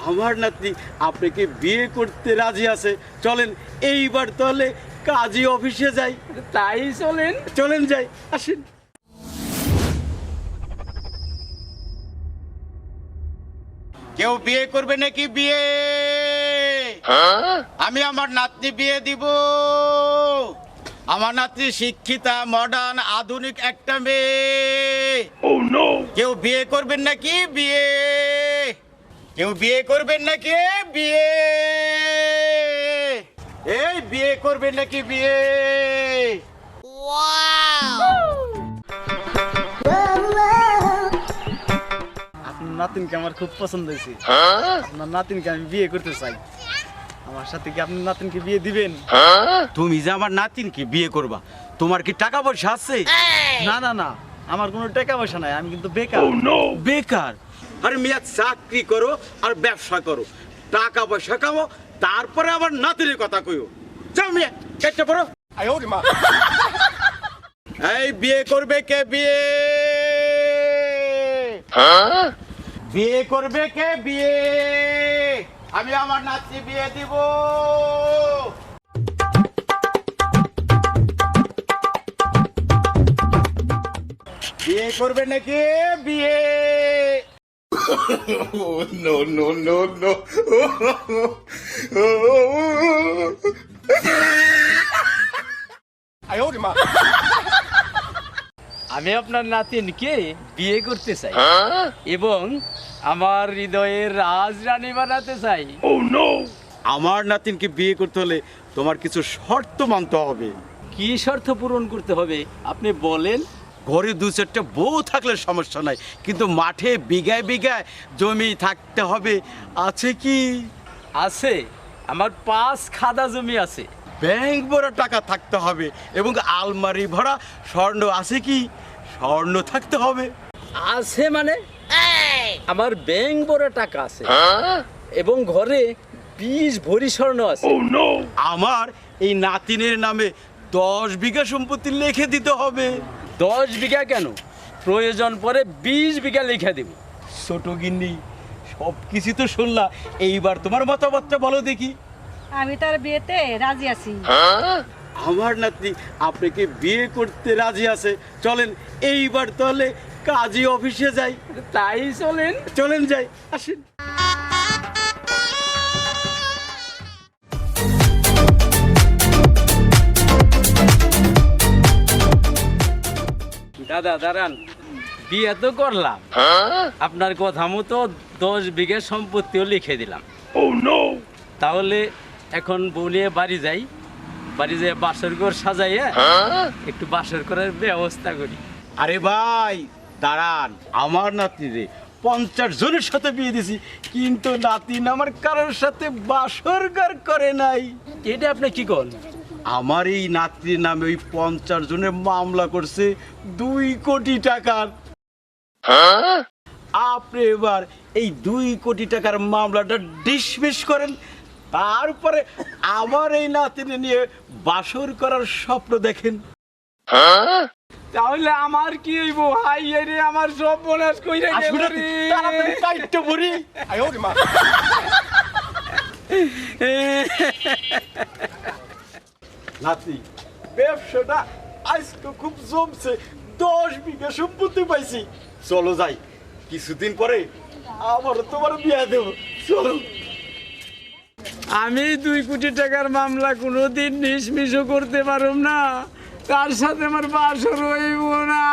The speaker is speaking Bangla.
আমার নাতনি আপনাকে বিয়ে করতে রাজি আছে। চলেন এইবার তাহলে কাজী অফিসে যাই। তাই চলেন। চলেন যাই, আসেন। কেউ বিয়ে করবে নাকি? বিয়ে আমি আমার নাতনি বিয়ে দিব। আমার নাতনি শিক্ষিতা, মডার্ন, আধুনিক একটা মেয়ে। কেউ বিয়ে করবেন নাকি? বিয়ে কেউ বিয়ে করবেন নাকি? বিয়ে এই বিয়ে করবেন নাকি? বিয়ে আপনার নাতিনকে আমার খুব পছন্দ হয়েছে। আপনার নাতিনকে আমি বিয়ে করতে চাই। আমার সাথে কি আপনার নাতিনকে বিয়ে দিবেন? তুমি যে আমার নাতিনকে বিয়ে করবা, তোমার কি টাকা পয়সা আছে? না না না, আমার কোনো টাকা পয়সা নাই, আমি কিন্তু বেকার। বেকার? আরে মিয়া, চাকরি করো আর ব্যবসা করো, টাকা পয়সা কামাও, তারপরে আবার নাতিনের কথা কইও। যাও মিয়া, কেটে পড়ো। এই বিয়ে করবে কে? বিয়ে বিয়ে করবে কে? বিয়ে আমি আমার নাতনি বিয়ে দিব। বিয়ে করবে নাকি? বিয়ে No, no, no, no. আমি আপনার নাতিনকে বিয়ে করতে চাই এবং আমার হৃদয়ের রাজরানী বানাতে চাই। আমার নাতিনকে বিয়ে করতে হলে তোমার কিছু শর্ত মানতে হবে। কি শর্ত পূরণ করতে হবে আপনি বলেন। ঘরে দু চারটা বউ থাকলে সমস্যা নাই, কিন্তু মাঠে বিঘায় বিঘায় জমি থাকতে হবে। আছে কি? আছে, আমার 5 খাদা জমি আছে। ব্যাংক ভরা টাকা থাকতে হবে এবং আলমারি ভরা স্বর্ণ। আছে কি? স্বর্ণ থাকতে হবে। আছে মানে আমার ব্যাংক ভরা টাকা আছে এবং ঘরে 20 ভরি স্বর্ণ আছে। আমার এই নাতিনের নামে 10 বিঘা সম্পত্তি লিখে দিতে হবে। 10 বিঘা কেন, প্রয়োজন পরে 20 বিঘা লিখে দেব। ছোট গিন্নি, সব কিছু তো শুনলা, এইবার তোমার মতামতটা বলো দেখি। আমি তার বিয়েতে রাজি আছি। আমার নাতনি আপনাকে বিয়ে করতে রাজি আছে। চলেন এইবার তাহলে কাজী অফিসে যাই। তাই চলেন। চলেন যাই, আসেন। দাদা দাঁড়ান, বিয়ে তো করলাম, আপনার কথা মতো 10 বিঘা সম্পত্তিও লিখে দিলাম। তাহলে এখন বউ নিয়ে বাড়ি যাই, বাড়ি যেয়ে বাসর ঘর সাজাইয়া একটু বাসর করার ব্যবস্থা করি। আরে ভাই দাঁড়ান, আমার নাতনি রে 50 জনের সাথে বিয়ে দিছি, কিন্তু নাতিন আমার কারোর সাথে বাসর ঘর করে নাই। এটা আপনি কি করেন? আমার এই নাতনির নামে ওই 50 জনের মামলা করছে 2 কোটি টাকার। আপনি এবার এই 2 কোটি টাকার মামলাটা ডিসমিস করেন, তারপরে আমার এই নাতিনে নিয়ে বাসর করার স্বপ্ন দেখেন। তাহলে আমার কি হইব? হাই রে, আমার সব বোনাস কইরা আসুন নাতি, তাড়াতাড়ি কাইট্টা পড়ি। নাতি, ব্যবসাটা আজকে খুব জমছে, 10 বিঘা সম্পত্তি পাইছি। চলো যাই, কিছুদিন পরে আবার তোমার বিয়ে দেব। চলো। আমি 2 কোটি টাকার মামলা কোনোদিন নিষ্মিষও করতে পারুম না, তার সাথে আমার বাসর হইব না।